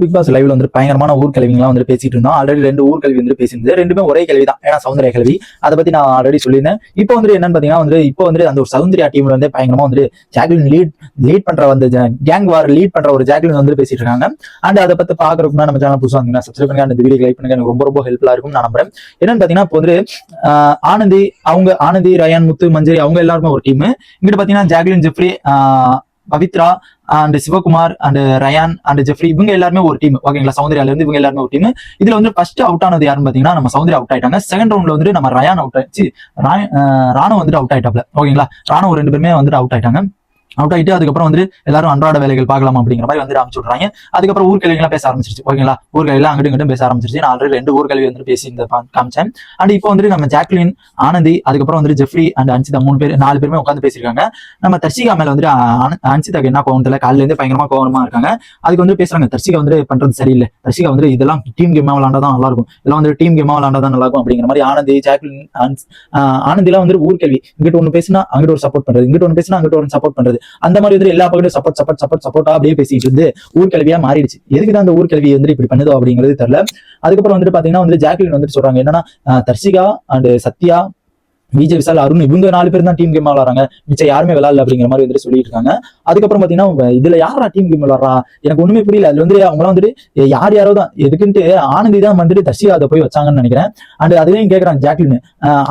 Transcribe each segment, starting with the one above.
Big pass லைவ்ல வந்து பயங்கரமான ஊர்கல்விங்களாம் வந்து பேசிட்டு இருந்தோம். ஆல்ரெடி 2 ஊர்கல்வி வந்து பேசியிருந்தது. ரெண்டுமே ஒரே கேள்வி தான். ஏன்னா சௌந்தர்யா கேள்வி. அதை பத்தி நான் ஆல்ரெடி சொல்லியிருந்தேன். இப்போ வந்து என்னன்னு பாத்தீங்கன்னா வந்து இப்போ வந்து அந்த ஒரு சௌந்தர்யா டீம்ல வந்து பயங்கரமா வந்து ஜாக்லின் லீட் பண்ற வந்து கேங் வார் லீட் பண்ற ஒரு ஜாக்லின் வந்து பேசிட்டு இருக்காங்க. அண்ட் அதை பத்தி பாக்குறதுக்கு நம்ம சேனல் புதுசா வந்தீங்கன்னா சப்ஸ்கிரைப் பண்ணுங்க, அந்த வீடியோ லைக் பண்ணுங்க. எனக்கு ரொம்ப ஹெல்ப்ஃபுல்லா இருக்கும் நான் நம்புறேன். என்னன்னு பாத்தீங்கன்னா இப்போ வந்து ஆனந்தி, ரயான், முத்து, மஞ்சரி அவங்க எல்லாருமே ஒரு டீம். இங்கிட்ட பாத்தீங்கன்னா Jacqueline, Jeffrey, Pavithra and Sivakumar and Ryan and Jeffrey இவங்க எல்லாருமே ஒரு டீம். ஓகேங்களா, சௌந்தர்யால இருந்து இவங்க எல்லாருமே ஒரு டீம். இதுல வந்து ஃபர்ஸ்ட் அவுட் ஆனது யாருன்னு பாத்தீங்கன்னா நம்ம சௌந்தர்யா அவுட் ஆயிட்டாங்க. செகண்ட் ரவுண்ட்ல வந்து நம்ம ரயான் அவுட் ஆயிடுச்சு, ராணுவ வந்துட்டு அவுட் ஆயிட்டாப்ல. ஓகேங்களா, ராணுவ 2 பேருமே வந்துட்டு அவுட் ஆயிட்டாங்க. அவுட் ஆயிட்டு அதுக்கப்புறம் வந்து எல்லாரும் அன்றாட வேலைகள் பார்க்கலாம் அப்படிங்கிற மாதிரி வந்து அமைச்சு விட்றாங்க. அதுக்கப்புறம் ஊர்கல்விகளாம் பேச ஆரம்பிச்சிருச்சு. ஓகேங்களா, ஊர்கல்வியெல்லாம் அங்கிட்டும் இங்கிட்டும் பேச ஆரம்பிச்சிருச்சு. நான் ஆல்ரெடி 2 ஊர்கல்வி வந்து பேசி இந்த காமிச்சேன். அண்ட் இப்போ வந்து நம்ம ஜாக்லின், ஆனந்தி, அதுக்கப்புறம் வந்து ஜெஃப்ரி அண்ட் அன்சிதா 4 பேருமே உட்காந்து பேசியிருக்காங்க. நம்ம தர்ஷிகா மேல வந்து அன்சிதாக்கு என்ன கோவம் தெரியல, காலையில இருந்து பயங்கரமா கோவமா இருக்காங்க. அதுக்கு வந்து பேசுறாங்க, தர்ஷிகா வந்து பண்றது சரியில்லை, தர்ஷிகா வந்து இதெல்லாம் டீம் கேமா விளாண்டாதான் நல்லா இருக்கும், இதெல்லாம் வந்து டீம் கேமா விளாண்டாதான் நல்லா இருக்கும் அப்படிங்கிற மாதிரி ஆனந்தி, ஜாக்லின், ஆனந்திலாம் வந்து ஊர்கல்வி இங்கிட்ட ஒண்ணு பேசினா அங்கிட்ட ஒரு சப்போர்ட் பண்றது, இங்கிட்ட ஒண்ணு பேசினா அங்கிட்ட ஒரு சப்போர்ட் பண்றது, அந்த மாதிரி வந்து எல்லா பக்கமும் சப்போர்ட்டா அப்படியே பேசிட்டு இருந்து ஊர்கல்வியா மாறிடுச்சு. எதுக்குதான் அந்த ஊர்கல்வி வந்து இப்படி பண்ணுதோ அப்படிங்கிறது தெரியல. அதுக்கப்புறம் வந்துட்டு பாத்தீங்கன்னா வந்து ஜாக்லின் வந்துட்டு சொல்றாங்க என்னன்னா, தர்ஷிகா அண்ட் சத்யா, விஜய், விஷால், அருண் இவங்க 4 பேர் தான் டீம் கேம் விளாடுறாங்க, மிச்சம் யாருமே விளாடல அப்படிங்கிற மாதிரி வந்துட்டு சொல்லிட்டு இருக்காங்க. அதுக்கப்புறம் பாத்தீங்கன்னா இதுல யாரா டீம் கேம் விளாடுறா எனக்கு ஒண்ணுமே புரியல. அதுல வந்து அவங்களாம் வந்துட்டு யாரோ தான் எதுக்குன்ட்டு ஆனந்தி தான் வந்துட்டு தர்ஷிகா அதை போய் வச்சாங்கன்னு நினைக்கிறேன். அண்ட் அதுலயும் கேட்கறாங்க ஜாக்லின்,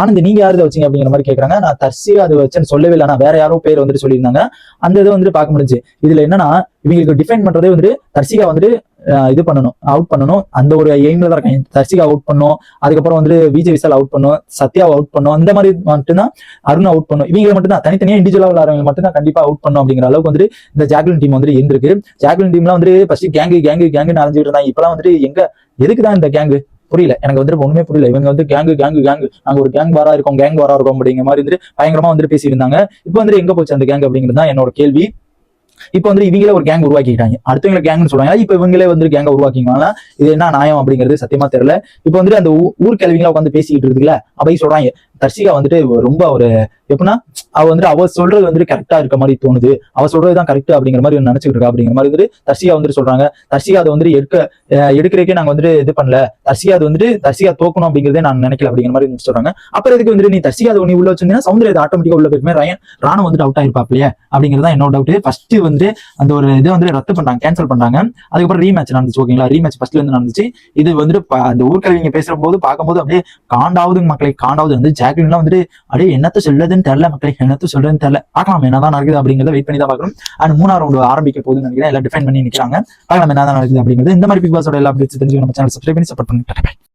ஆனந்தி நீங்க யாரு வச்சீங்க அப்படிங்கிற மாதிரி கேட்கறாங்க. நான் தர்ஷிகா அதை வச்சேன்னு சொல்லவே இல்லை, நான் வேற யாரோ பேர் வந்துட்டு சொல்லியிருந்தாங்க. அந்த இதை வந்துட்டு பார்க்க முடிஞ்சு. இதுல என்னன்னா இவங்களுக்கு டிஃபைன் பண்றதே வந்துட்டு தர்ஷிகா வந்துட்டு இது பண்ணணும், அவுட் பண்ணணும், அந்த ஒரு எய்ம்ல தான் இருக்காங்க. தர்ஷிகா அவுட் பண்ணும், அதுக்கப்புறம் வந்து விஜய், விஷால் அவுட் பண்ணும், சத்யாவை அவுட் பண்ணும், அந்த மாதிரி மட்டும்தான் அருண் அவுட் பண்ணும். இவங்க மட்டும் தான் தனித்தனியா இண்டிவிஜுவலா விளையாடுறவங்க மட்டும் தான் கண்டிப்பா அவுட் பண்ணும் அப்படிங்கிற அளவுக்கு வந்து இந்த ஜாக்லின் டீம் வந்து இருந்திருக்கு. ஜாக்லின் டீம்லாம் வந்து ஃபர்ஸ்ட் கேங்கு அலைஞ்சிட்டு இருந்தாங்க. இப்பெல்லாம் வந்துட்டு எதுக்குதான் இந்த கேங்கு புரியல எனக்கு வந்துட்டு ஒண்ணுமே புரியல. இவங்க வந்து கேங்கு நாங்க ஒரு கேங் வாரா இருக்கோம் அப்படிங்கிற மாதிரி வந்துட்டு பயங்கரமா வந்துட்டு பேசிட்டு இருந்தாங்க. இப்போ வந்து எங்க போச்சு அந்த கேங் அப்படிங்கிறது தான் என்னோட கேள்வி. இப்ப வந்து இவங்களே ஒரு கேங் உருவாக்கிட்டாங்க, அடுத்தவங்களை கேங்னு சொல்றாங்க. இப்ப இவங்களே வந்து கேங்க உருவாக்கிங்களா, இது என்ன நியாயம் அப்படிங்கிறது சத்தியமா தெரியல. இப்ப வந்து அந்த ஊர்கல்விங்களா உட்காந்து பேசிக்கிட்டு இருக்குல்ல, அப்படி சொல்றாங்க தர்ஷிகா வந்துட்டு ரொம்ப ஒரு எப்படின்னா அவ சொல்றது வந்து கரெக்டா இருக்க மாதிரி தோணுது, அவ சொல்றதுதான் கரெக்ட் அப்படிங்கிற மாதிரி நினைச்சுட்டு இருக்கா அப்படிங்கிற மாதிரி வந்து தர்ஷிகா வந்துட்டு சொல்றாங்க. தர்ஷிகா அதை வந்து எடுக்கிறக்கே நாங்க வந்துட்டு இது பண்ணல, தர்ஷிகா தோக்கணும் அப்படிங்கிறதே நான் நினைக்கல அப்படிங்கிற மாதிரி சொல்றாங்க. அப்புறம் இதுக்கு வந்துட்டு நீ தர்ஷிகா நீ உள்ள வச்சிருந்தீங்கன்னா சௌந்தர்யா ஆட்டோமேட்டிக்கா உள்ள போயிருமே, ராணுவ வந்துட்டு அவுட் ஆயிருப்பாப்லையே அப்படிங்கிறதா என்னோட டவுட். ஃபர்ஸ்ட் வந்து அந்த ஒரு இதை வந்து ரத்து பண்றாங்க, கேன்சல் பண்றாங்க. அதுக்கப்புறம் ரீமேட்ச் நடந்துச்சு. ஓகேங்களா, ரீமேட்ச் ஃபர்ஸ்ட்ல இருந்து நடந்துச்சு. இது வந்துட்டு அந்த ஊர்கல்விங்க பேசுற போது பார்க்கும்போது அப்படியே காண்டாவது மக்களை காண்டாவது வந்து ஜாக்லின்லாம் வந்துட்டு அப்படியே என்னத்த சொல்றதுன்னு தெரியல மக்களை, என்னத்த சொல்றதுன்னு தெரியல. பார்க்கலாம் என்னதான் நடக்குது அப்படிங்கிறத வெயிட் பண்ணி தான் பார்க்கணும். அண்ட் 3ஆம் ரவுண்ட் ஆரம்பிக்க போகுதுன்னு நினைக்கிறேன். எல்லாம் டிஃபைன் பண்ணி நிற்கிறாங்க. பார்க்கலாம் என்னதான் நடக்குது அப்படிங்கிறது. இந்த மாதிரி பிக் பாஸோட எல்லா அப்டேட்ஸ் தெரிஞ்சு நம்ம சேனல் சப்ஸ்கிரைப் பண்ணி சப்போர்ட் பண்ணுங்க.